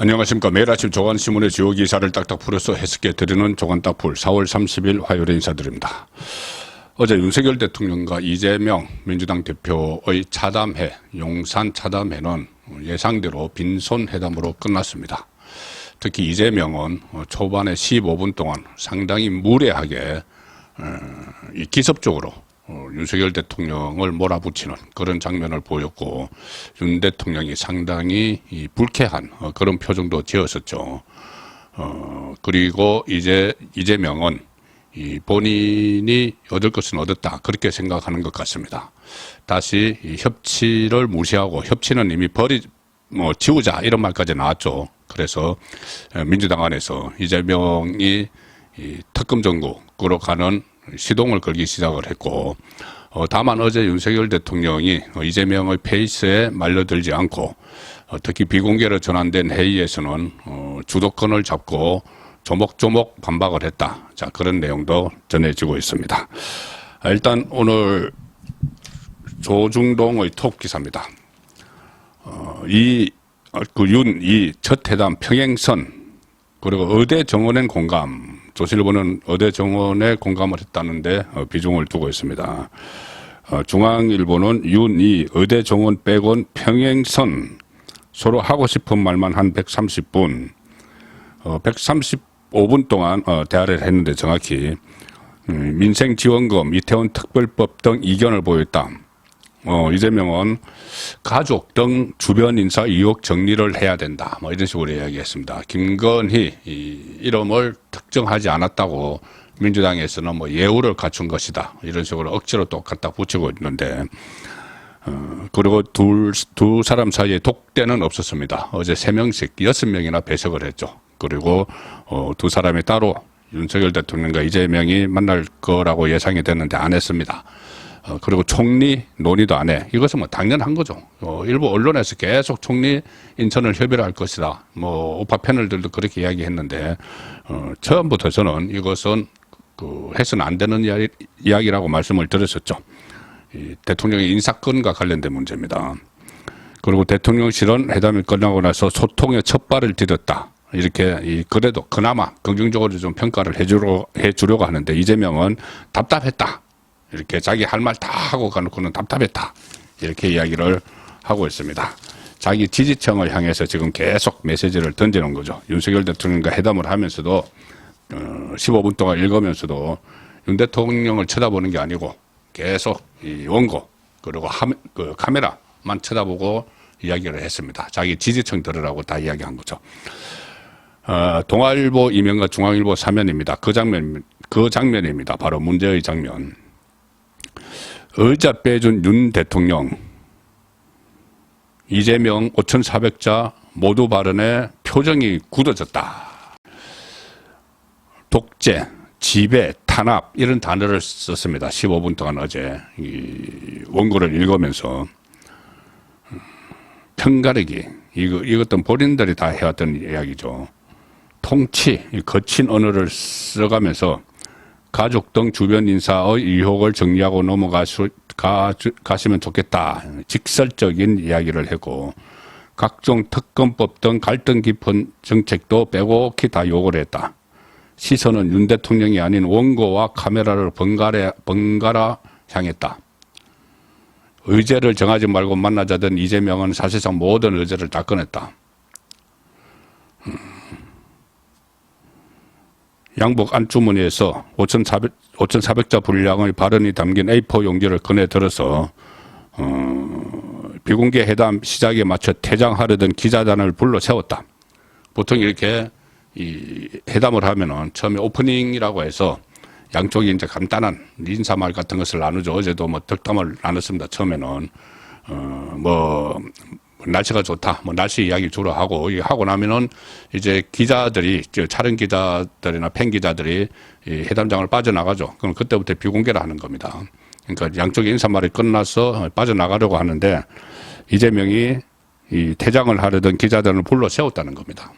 안녕하십니까. 매일 아침 조간신문의 주요 기사를 딱딱 풀어서 해석해 드리는 조간딱풀 4월 30일 화요일에 인사드립니다. 어제 윤석열 대통령과 이재명 민주당 대표의 차담회, 용산 차담회는 예상대로 빈손 회담으로 끝났습니다. 특히 이재명은 초반에 15분 동안 상당히 무례하게 기습적으로 윤석열 대통령을 몰아붙이는 그런 장면을 보였고, 윤 대통령이 상당히 불쾌한 그런 표정도 지었었죠. 그리고 이재명은 본인이 얻을 것은 얻었다, 그렇게 생각하는 것 같습니다. 다시 협치를 무시하고, 협치는 이미 지우자, 이런 말까지 나왔죠. 그래서 민주당 안에서 이재명이 특검 정국으로 가는 시동을 걸기 시작을 했고, 다만 어제 윤석열 대통령이 이재명의 페이스에 말려들지 않고, 특히 비공개로 전환된 회의에서는 주도권을 잡고 조목조목 반박을 했다. 자, 그런 내용도 전해지고 있습니다. 일단 오늘 조중동의 톱 기사입니다. 이 첫 회담 평행선, 그리고 의대 정원엔 공감, 조선일보는 의대 정원에 공감을 했다는데 비중을 두고 있습니다. 중앙일보는 윤이 의대 정원 빼곤 평행선, 서로 하고 싶은 말만 한 130분, 135분 동안 대화를 했는데, 정확히 민생지원금, 이태원 특별법 등 이견을 보였다. 이재명은 가족 등 주변 인사 의혹 정리를 해야 된다, 이런 식으로 이야기했습니다. 김건희 이름을 특정하지 않았다고 민주당에서는 예우를 갖춘 것이다, 이런 식으로 억지로 또 갖다 붙이고 있는데, 그리고 두 사람 사이에 독대는 없었습니다. 어제 3명씩 6명이나 배석을 했죠. 그리고 두 사람이 따로 윤석열 대통령과 이재명이 만날 거라고 예상이 됐는데 안 했습니다. 그리고 총리 논의도 안 해. 이것은 당연한 거죠. 일부 언론에서 계속 총리 인천을 협의를 할 것이다, 우파 패널들도 그렇게 이야기했는데, 처음부터 저는 이것은 해서는 안 되는 이야기라고 말씀을 드렸었죠. 대통령의 인사권과 관련된 문제입니다. 그리고 대통령실은 회담이 끝나고 나서 소통의 첫 발을 디뎠다, 이렇게 그래도 그나마 긍정적으로 좀 평가를 해주려고 하는데, 이재명은 답답했다, 이렇게 자기 할 말 다 하고 가놓고는 답답했다, 이렇게 이야기를 하고 있습니다. 자기 지지층을 향해서 지금 계속 메시지를 던지는 거죠. 윤석열 대통령과 회담을 하면서도 15분 동안 읽으면서도 윤 대통령을 쳐다보는 게 아니고 계속 이 원고, 그리고 카메라만 쳐다보고 이야기를 했습니다. 자기 지지층 들으라고 다 이야기한 거죠. 동아일보 이면과 중앙일보 사면입니다. 그 장면입니다. 바로 문제의 장면. 의자 빼준 윤 대통령, 이재명 5,400자 모두 발언에 표정이 굳어졌다. 독재, 지배, 탄압, 이런 단어를 썼습니다. 15분 동안 어제 이 원고를 읽으면서. 편가르기, 이것도 본인들이 다 해왔던 이야기죠. 통치, 거친 언어를 써가면서 가족 등 주변 인사의 의혹을 정리하고 넘어가시면 좋겠다, 직설적인 이야기를 했고, 각종 특검법 등 갈등 깊은 정책도 빼곡히 다 요구를 했다. 시선은 윤 대통령이 아닌 원고와 카메라를 번갈아 향했다. 의제를 정하지 말고 만나자던 이재명은 사실상 모든 의제를 다 꺼냈다. 양복 안주머니에서 5,400자 분량의 발언이 담긴 A4 용지를 꺼내 들어서 비공개 회담 시작에 맞춰 퇴장하려던 기자단을 불러 세웠다. 보통 이렇게 이 회담을 하면은 처음에 오프닝이라고 해서 양쪽이 이제 간단한 인사말 같은 것을 나누죠. 어제도 덕담을 나눴습니다. 처음에는 날씨가 좋다, 날씨 이야기 주로 하고 나면은 이제 기자들이, 촬영 기자들이나 팬 기자들이 이 회담장을 빠져나가죠. 그럼 그때부터 비공개를 하는 겁니다. 그러니까 양쪽의 인사말이 끝나서 빠져나가려고 하는데, 이재명이 이 퇴장을 하려던 기자들을 불러 세웠다는 겁니다.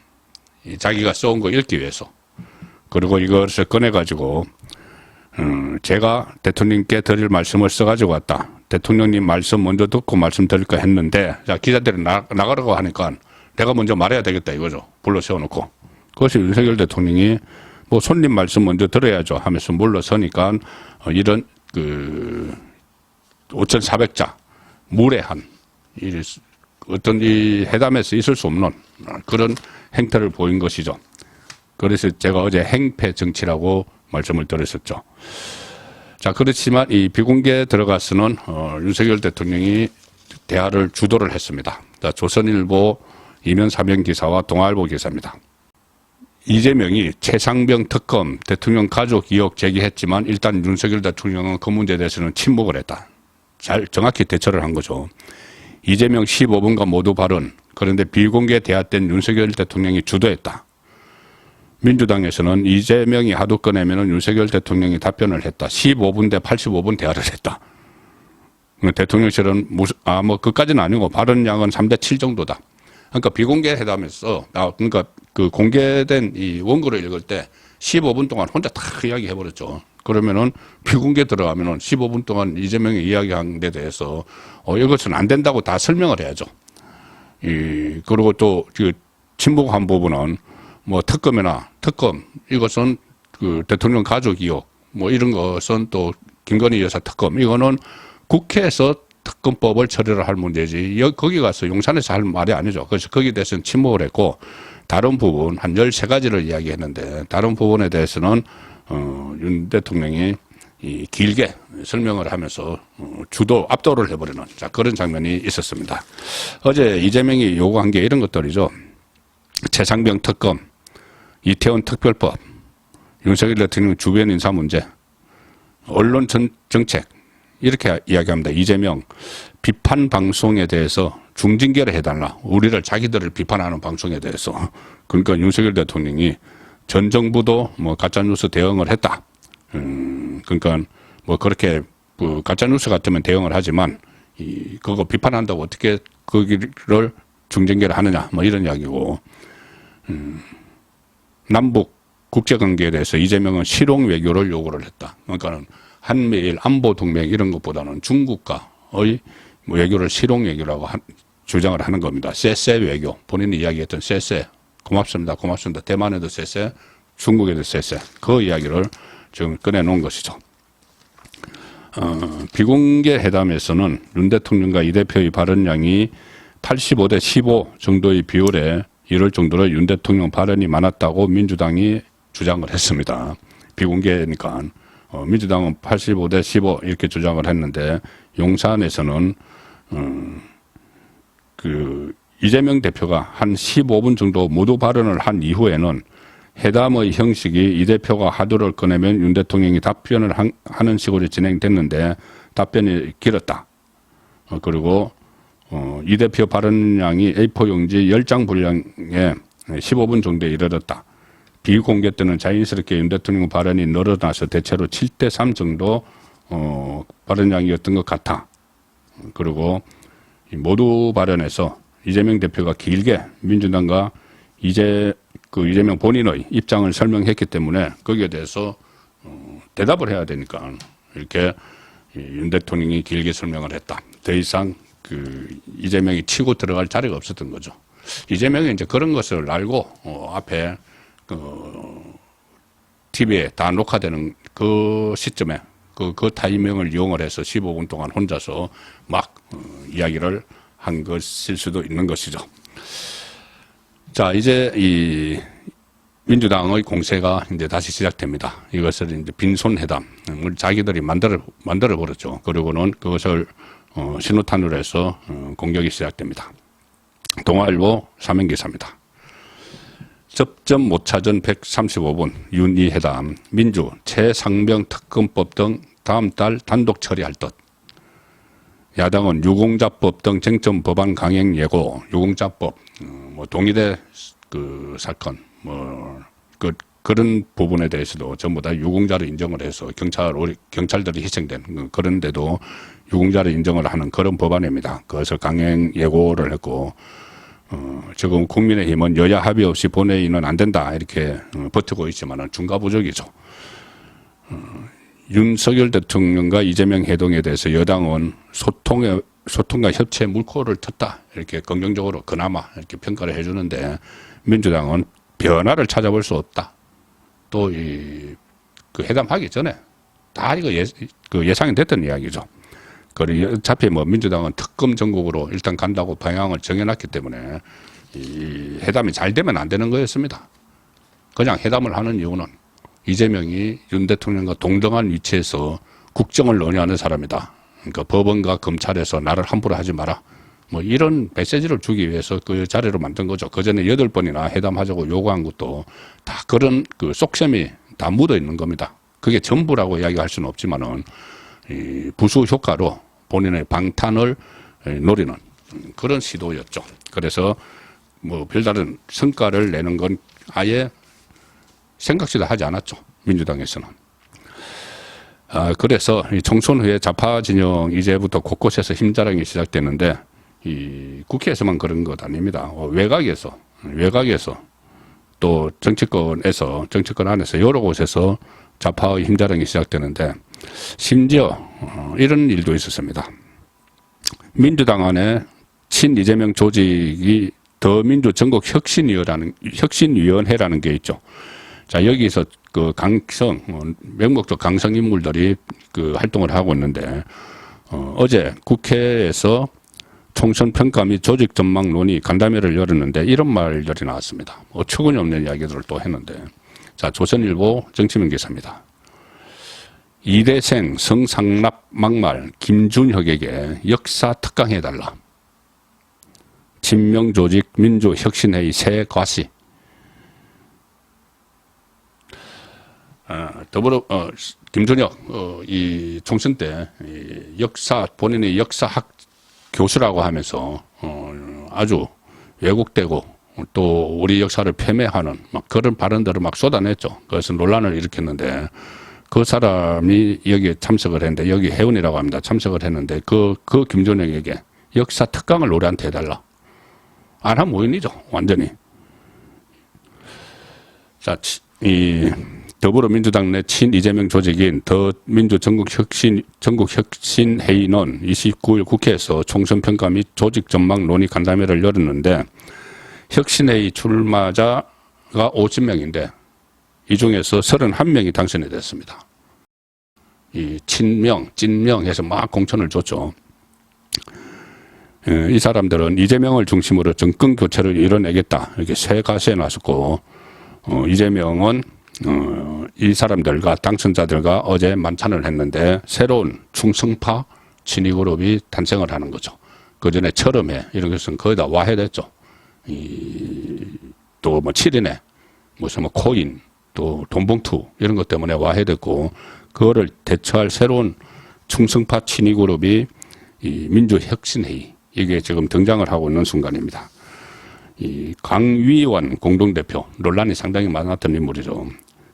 자기가 써온 거 읽기 위해서. 그리고 이것을 꺼내가지고 제가 대통령께 드릴 말씀을 써가지고 왔다. 대통령님 말씀 먼저 듣고 말씀드릴까 했는데, 자, 기자들이 나가라고 하니까 내가 먼저 말해야 되겠다 이거죠. 불러 세워놓고. 그것이 윤석열 대통령이 뭐 손님 말씀 먼저 들어야죠 하면서 물러서니까 이런 5,400자 무례한 어떤 이 회담에서 있을 수 없는 그런 행태를 보인 것이죠. 그래서 제가 어제 행패 정치라고 말씀을 드렸었죠. 자, 그렇지만 이 비공개 들어가서는 윤석열 대통령이 대화를 주도를 했습니다. 자, 조선일보 이면 사면 기사와 동아일보 기사입니다. 이재명이 최상병 특검 대통령 가족 의혹 제기했지만 일단 윤석열 대통령은 그 문제에 대해서는 침묵을 했다. 정확히 대처를 한 거죠. 이재명 15분간 모두 발언, 그런데 비공개 대화 때는 윤석열 대통령이 주도했다. 민주당에서는 이재명이 하도 꺼내면 윤석열 대통령이 답변을 했다. 15분 대 85분 대화를 했다. 대통령실은 뭐 그까지는 아니고 발언량은 3대 7 정도다. 그러니까 비공개 회담에서 그러니까 그 공개된 이 원고를 읽을 때 15분 동안 혼자 다 이야기해 버렸죠. 그러면은 비공개 들어가면은 15분 동안 이재명이 이야기한 데 대해서 이것은 안 된다고 다 설명을 해야죠. 그리고 또 그 침묵한 부분은 뭐 특검 이것은 그 대통령 가족 의혹 뭐 이런 것은 또 김건희 여사 특검 이거는 국회에서 특검법을 처리를 할 문제지 거기 가서 용산에서 할 말이 아니죠. 그래서 거기에 대해서는 침묵을 했고 다른 부분 한 13가지를 이야기했는데 다른 부분에 대해서는 윤 대통령이 길게 설명을 하면서 압도를 해버리는 그런 장면이 있었습니다. 어제 이재명이 요구한 게 이런 것들이죠. 최상병 특검, 이태원 특별법, 윤석열 대통령 주변 인사 문제, 언론 정책 이렇게 이야기합니다. 이재명 비판 방송에 대해서 중징계를 해달라. 우리를 자기들을 비판하는 방송에 대해서. 그러니까 윤석열 대통령이 전 정부도 뭐 가짜뉴스 대응을 했다. 그러니까 뭐 그렇게 그 가짜뉴스 같으면 대응을 하지만 그거 비판한다고 어떻게 거기를 중징계를 하느냐 뭐 이런 이야기고 남북 국제관계에 대해서 이재명은 실용 외교를 요구를 했다. 그러니까 한미일 안보 동맹 이런 것보다는 중국과의 외교를 실용 외교라고 주장을 하는 겁니다. 쎄쎄 외교 본인이 이야기했던 쎄쎄 고맙습니다. 대만에도 쎄쎄 중국에도 쎄쎄 그 이야기를 지금 꺼내놓은 것이죠. 비공개 회담에서는 윤 대통령과 이 대표의 발언량이 85대 15 정도의 비율에 이럴 정도로 윤 대통령 발언이 많았다고 민주당이 주장을 했습니다. 비공개니까 민주당은 85대 15 이렇게 주장을 했는데 용산에서는 그 이재명 대표가 한 15분 정도 모두 발언을 한 이후에는 회담의 형식이 이 대표가 하두를 꺼내면 윤 대통령이 답변을 하는 식으로 진행됐는데 답변이 길었다. 그리고 이 대표 발언량이 A4 용지 10장 분량에 15분 정도에 이르렀다. 비공개 때는 자연스럽게 윤 대통령 발언이 늘어나서 대체로 7대 3 정도 발언량이었던 것 같아. 그리고 모두 발언에서 이재명 대표가 길게 민주당과 이재명 본인의 입장을 설명했기 때문에 거기에 대해서 대답을 해야 되니까 이렇게 윤 대통령이 길게 설명을 했다. 더 이상 이재명이 치고 들어갈 자리가 없었던 거죠. 이재명이 이제 그런 것을 알고 앞에 TV에 다 녹화되는 그 시점에 그 타이밍을 이용을 해서 15분 동안 혼자서 막 이야기를 한 것일 수도 있는 것이죠. 자, 이제 이 민주당의 공세가 이제 다시 시작됩니다. 이것을 이제 빈손회담, 자기들이 만들어 버렸죠. 그리고는 그것을 신호탄으로 해서 공격이 시작됩니다. 동아일보 사면기사입니다. 접점 못 찾은 135분 윤이 회담, 민주 최상병 특검법 등 다음 달 단독 처리할 듯. 야당은 유공자법 등 쟁점 법안 강행 예고, 유공자법, 뭐 동의대 그 사건, 뭐 그런 부분에 대해서도 전부 다 유공자를 인정을 해서 경찰들이 희생된 그런데도 유공자를 인정을 하는 그런 법안입니다. 그것을 강행 예고를 했고, 지금 국민의힘은 여야 합의 없이 본회의는 안 된다 이렇게 버티고 있지만은 중과부적이죠. 윤석열 대통령과 이재명 회동에 대해서 여당은 소통의 소통과 협치에 물꼬를 텄다. 이렇게 긍정적으로 그나마 이렇게 평가를 해주는데 민주당은 변화를 찾아볼 수 없다. 또 그 회담하기 전에 다 이거 예상이 됐던 이야기죠. 그리고 어차피 뭐 민주당은 특검 전국으로 일단 간다고 방향을 정해놨기 때문에 이 회담이 잘 되면 안 되는 거였습니다. 그냥 회담을 하는 이유는 이재명이 윤 대통령과 동등한 위치에서 국정을 논의하는 사람이다. 그러니까 법원과 검찰에서 나를 함부로 하지 마라. 뭐 이런 메시지를 주기 위해서 그 자리로 만든 거죠. 그 전에 8번이나 회담하자고 요구한 것도 다 그런 그 속셈이 다 묻어 있는 겁니다. 그게 전부라고 이야기할 수는 없지만은 이 부수 효과로 본인의 방탄을 노리는 그런 시도였죠. 그래서 뭐 별다른 성과를 내는 건 아예 생각지도 하지 않았죠. 민주당에서는. 그래서 이 총선 후에 좌파 진영 이제부터 곳곳에서 힘자랑이 시작되는데 이 국회에서만 그런 것 아닙니다. 외곽에서 또 정치권 안에서 여러 곳에서 좌파의 힘자랑이 시작되는데 심지어 이런 일도 있었습니다. 민주당 안에 친 이재명 조직이 더민주 전국 혁신위원회라는 게 있죠. 자, 여기서 그 명목적 강성 인물들이 그 활동을 하고 있는데, 어제 국회에서 총선 평가 및 조직 전망 논의 간담회를 열었는데 이런 말들이 나왔습니다. 어처구니 없는 이야기들을 또 했는데, 자, 조선일보 정치면 기사입니다. 이대생 성상납 막말 김준혁에게 역사 특강해달라. 친명조직 민주혁신회의 새 과시. 김준혁, 이 총선 때, 본인의 역사학 교수라고 하면서, 아주 왜곡되고, 또 우리 역사를 폄훼하는 막 그런 발언들을 막 쏟아냈죠. 그래서 논란을 일으켰는데, 그 사람이 여기에 참석을 했는데, 여기 해운이라고 합니다. 참석을 했는데, 그 김준혁에게 역사 특강을 우리한테 해달라. 안 하면 오인이죠. 완전히. 자, 더불어민주당 내 친 이재명 조직인 더민주 전국혁신회의는 29일 국회에서 총선 평가 및 조직 전망 논의 간담회를 열었는데 혁신회의 출마자가 50명인데 이 중에서 31명이 당선이 됐습니다. 이 친명, 찐명 해서 막 공천을 줬죠. 이 사람들은 이재명을 중심으로 정권 교체를 이뤄내겠다 이렇게 새 가시에 나섰고 이재명은 이 사람들과 당선자들과 어제 만찬을 했는데 새로운 충성파 친이그룹이 탄생을 하는 거죠. 그 전에 철험회 이런 것은 거의 다 와해됐죠. 또 뭐 7인회 무슨 뭐 코인 또 돈봉투 이런 것 때문에 와해됐고 그거를 대처할 새로운 충성파 친이그룹이 이 민주혁신회의 이게 지금 등장을 하고 있는 순간입니다. 이 강위원 공동대표 논란이 상당히 많았던 인물이죠.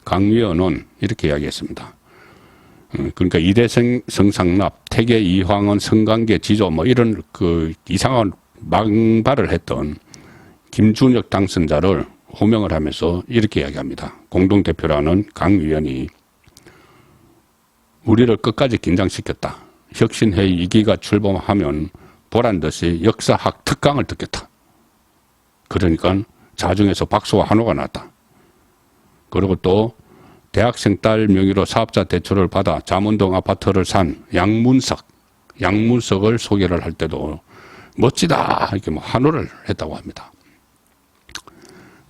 강위원은 이렇게 이야기했습니다. 그러니까 이대생 성상납, 태계 이황원 성관계 지조 뭐 이런 그 이상한 망발을 했던 김준혁 당선자를 호명을 하면서 이렇게 이야기합니다. 공동대표라는 강위원이 우리를 끝까지 긴장시켰다. 혁신회의 2기가 출범하면 보란듯이 역사학 특강을 듣겠다. 그러니까 자중에서 박수와 환호가 났다. 그리고 또 대학생 딸 명의로 사업자 대출을 받아 잠원동 아파트를 산 양문석을 소개를 할 때도 멋지다 이렇게 뭐 환호를 했다고 합니다.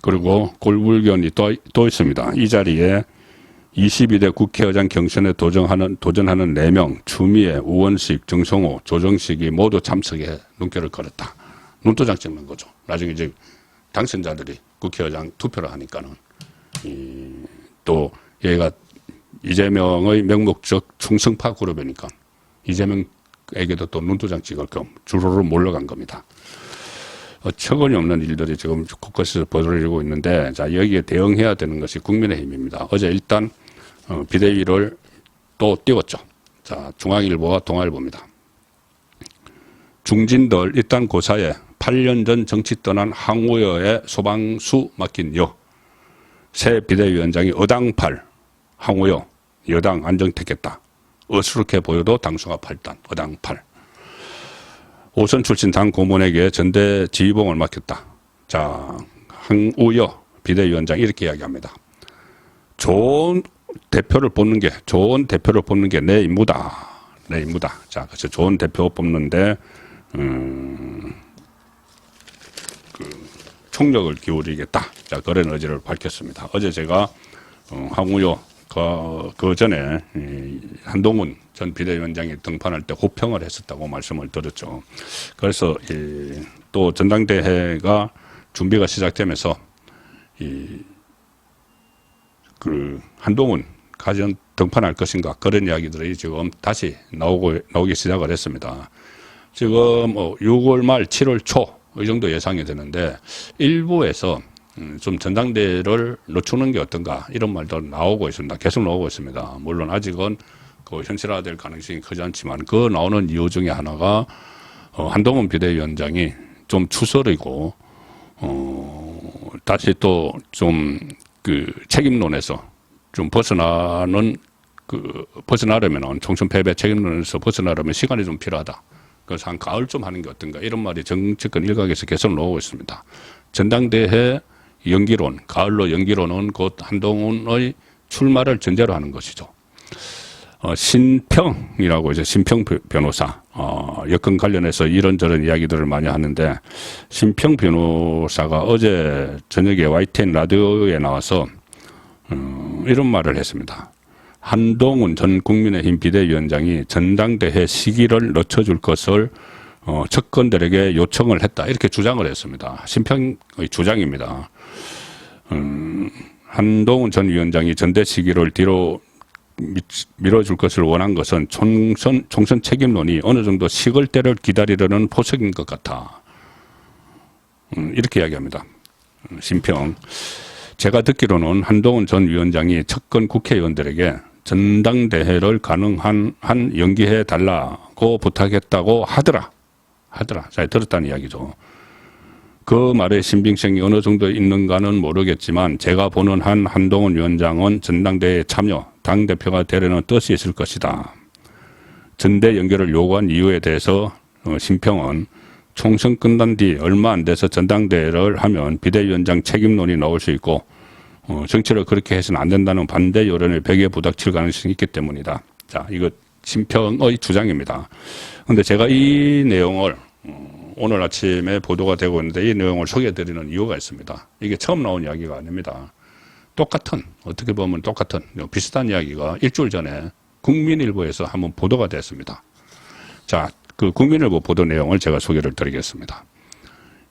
그리고 골불견이 또 있습니다. 이 자리에 22대 국회의장 경선에 도전하는 4명 추미애, 우원식, 정성호, 조정식이 모두 참석에 눈길을 걸었다. 눈도장 찍는 거죠. 나중에 이제 당선자들이 국회의장 투표를 하니까는 또 얘가 이재명의 명목적 충성파 그룹이니까 이재명에게도 또 눈도장 찍을 겸 주로로 몰려간 겁니다. 어처구니 없는 일들이 지금 곳곳에서 벌어지고 있는데 자 여기에 대응해야 되는 것이 국민의힘입니다. 어제 일단 비대위를 또 띄웠죠. 자 중앙일보와 동아일보입니다. 중진들 일단 고사에 8년 전 정치 떠난 항우여의 소방수 맡긴 여. 새 비대위원장이 어당팔 항우여 여당 안정택했다. 어수룩해 보여도 당수가 8단 어당팔. 오선 출신 당 고문에게 전대 지휘봉을 맡겼다. 자, 황우여 비대위원장 이렇게 이야기합니다. 좋은 대표를 뽑는 게 내 임무다. 내 임무다. 자, 그래서 좋은 대표 뽑는데 총력을 기울이겠다. 자, 그런 의지를 밝혔습니다. 어제 제가 황우여 그 전에 한동훈 전 비대위원장이 등판할 때 호평을 했었다고 말씀을 드렸죠. 그래서 또 전당대회가 준비가 시작되면서 한동훈 과연 등판할 것인가 그런 이야기들이 지금 다시 나오기 시작을 했습니다. 지금 6월 말 7월 초 이 정도 예상이 되는데 일부에서 좀 전당대회를 늦추는 게 어떤가 이런 말도 나오고 있습니다. 계속 나오고 있습니다. 물론 아직은 현실화될 가능성이 크지 않지만 그 나오는 이유 중에 하나가 한동훈 비대위원장이 좀 추설이고 다시 또 좀 책임론에서 좀 벗어나려면 총선 패배 책임론에서 벗어나려면 시간이 좀 필요하다. 그래서 한 가을쯤 하는 게 어떤가 이런 말이 정치권 일각에서 계속 나오고 있습니다. 전당대회 연기론, 가을로 연기론은 곧 한동훈의 출마를 전제로 하는 것이죠. 신평이라고 이제 신평 변호사, 여권 관련해서 이런저런 이야기들을 많이 하는데 신평 변호사가 어제 저녁에 YTN 라디오에 나와서 이런 말을 했습니다. 한동훈 전 국민의힘 비대위원장이 전당대회 시기를 늦춰줄 것을 측근들에게 요청을 했다. 이렇게 주장을 했습니다. 신평의 주장입니다. 한동훈 전 위원장이 전대 시기를 뒤로 밀어줄 것을 원한 것은 총선 책임론이 어느 정도 식을 때를 기다리려는 포석인 것 같아. 이렇게 이야기합니다. 신평. 제가 듣기로는 한동훈 전 위원장이 측근 국회의원들에게 전당대회를 가능한 한 연기해 달라고 부탁했다고 하더라. 잘 들었다는 이야기죠. 그 말의 신빙성이 어느 정도 있는가는 모르겠지만 제가 보는 한동훈 위원장은 전당대회에 참여, 당대표가 되려는 뜻이 있을 것이다. 전대 연결을 요구한 이유에 대해서 신평은 총선 끝난 뒤 얼마 안 돼서 전당대회를 하면 비대위원장 책임론이 나올 수 있고 정치를 그렇게 해서는 안 된다는 반대 여론을 벽에 부닥칠 가능성이 있기 때문이다. 자, 이거 신평의 주장입니다. 그런데 제가 이 내용을 오늘 아침에 보도가 되고 있는데 이 내용을 소개해드리는 이유가 있습니다. 이게 처음 나온 이야기가 아닙니다. 어떻게 보면 똑같은 비슷한 이야기가 일주일 전에 국민일보에서 한번 보도가 됐습니다. 자, 그 국민일보 보도 내용을 제가 소개를 드리겠습니다.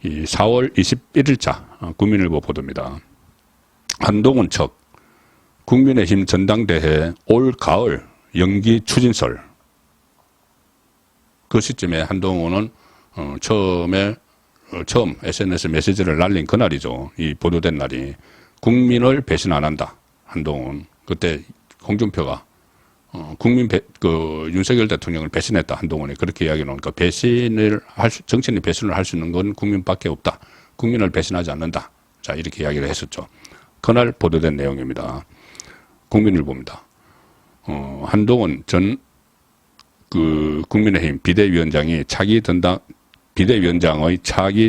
이 4월 21일자 국민일보 보도입니다. 한동훈 측 국민의힘 전당대회 올 가을 연기 추진설. 그 시점에 한동훈은 처음 SNS 메시지를 날린 그날이죠. 이 보도된 날이. 국민을 배신 안 한다. 한동훈. 그때 홍준표가 윤석열 대통령을 배신했다. 한동훈이 그렇게 이야기 나오니까 정치인이 배신을 할 수 있는 건 국민밖에 없다. 국민을 배신하지 않는다. 자, 이렇게 이야기를 했었죠. 그날 보도된 내용입니다. 국민일보입니다. 한동훈 전 국민의힘 비대위원장의 차기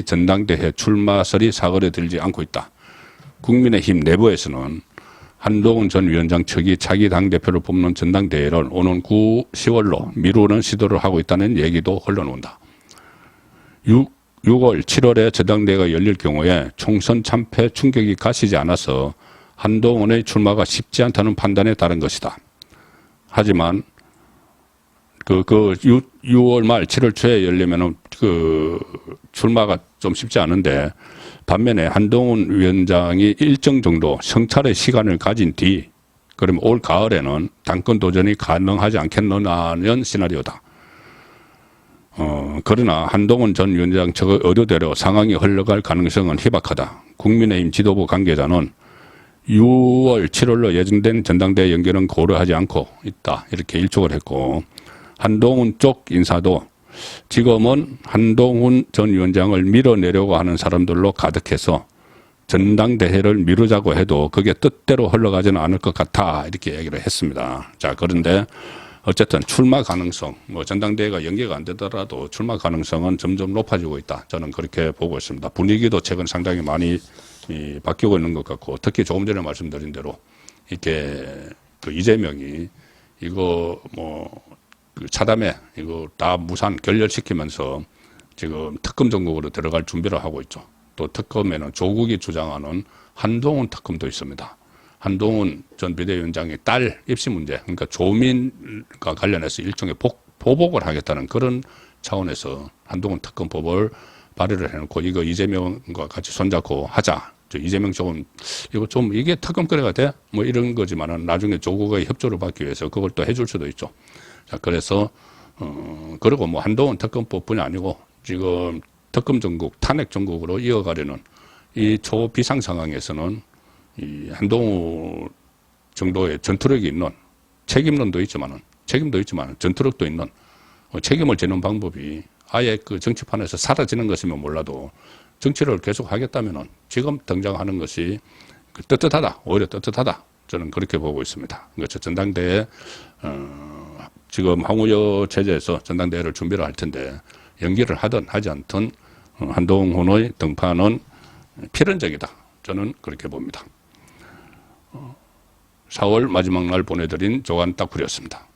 전당대회 출마설이 사거리에 들지 않고 있다. 국민의힘 내부에서는 한동훈 전 위원장 측이 차기 당대표를 뽑는 전당대회를 오는 10월로 미루는 시도를 하고 있다는 얘기도 흘러나온다. 6월, 7월에 전당대회가 열릴 경우에 총선 참패 충격이 가시지 않아서 한동훈의 출마가 쉽지 않다는 판단에 따른 것이다. 하지만 6월 말 7월 초에 열리면은 출마가 좀 쉽지 않은데 반면에 한동훈 위원장이 일정 정도 성찰의 시간을 가진 뒤 그러면 올 가을에는 당권 도전이 가능하지 않겠느냐는 시나리오다. 그러나 한동훈 전 위원장 측의 의도대로 상황이 흘러갈 가능성은 희박하다. 국민의힘 지도부 관계자는 6월, 7월로 예정된 전당대회 연결은 고려하지 않고 있다. 이렇게 일축을 했고 한동훈 쪽 인사도 지금은 한동훈 전 위원장을 밀어내려고 하는 사람들로 가득해서 전당대회를 미루자고 해도 그게 뜻대로 흘러가지는 않을 것 같아. 이렇게 얘기를 했습니다. 자, 그런데 어쨌든 출마 가능성, 뭐 전당대회가 연계가 안 되더라도 출마 가능성은 점점 높아지고 있다. 저는 그렇게 보고 있습니다. 분위기도 최근 상당히 많이 바뀌고 있는 것 같고, 특히 조금 전에 말씀드린 대로 이렇게 그 이재명이 이거 그 차담회 이거 다 무산 결렬시키면서 지금 특검 전국으로 들어갈 준비를 하고 있죠. 또 특검에는 조국이 주장하는 한동훈 특검도 있습니다. 한동훈 전 비대위원장의 딸 입시 문제, 그러니까 조민과 관련해서 일종의 보복을 하겠다는 그런 차원에서 한동훈 특검법을 발의를 해놓고 이거 이재명과 같이 손잡고 하자. 이재명 쪽은 이거 좀 이게 특검거래가 돼? 뭐 이런 거지만은 나중에 조국의 협조를 받기 위해서 그걸 또 해줄 수도 있죠. 자, 그래서 그리고 뭐 한동훈 특검법뿐이 아니고 지금 특검 전국, 탄핵 전국으로 이어가려는 이 초비상 상황에서는 이 한동훈 정도의 전투력이 있는 책임도 있지만은 전투력도 있는 책임을 지는 방법이 아예 그 정치판에서 사라지는 것이면 몰라도 정치를 계속 하겠다면은 지금 등장하는 것이 떳떳하다, 오히려 떳떳하다. 저는 그렇게 보고 있습니다. 그렇죠. 전당대회 지금 황우여 체제에서 전당대회를 준비를 할 텐데 연기를 하든 하지 않든 한동훈의 등판은 필연적이다. 저는 그렇게 봅니다. 4월 마지막 날 보내드린 조간 딱풀이었습니다.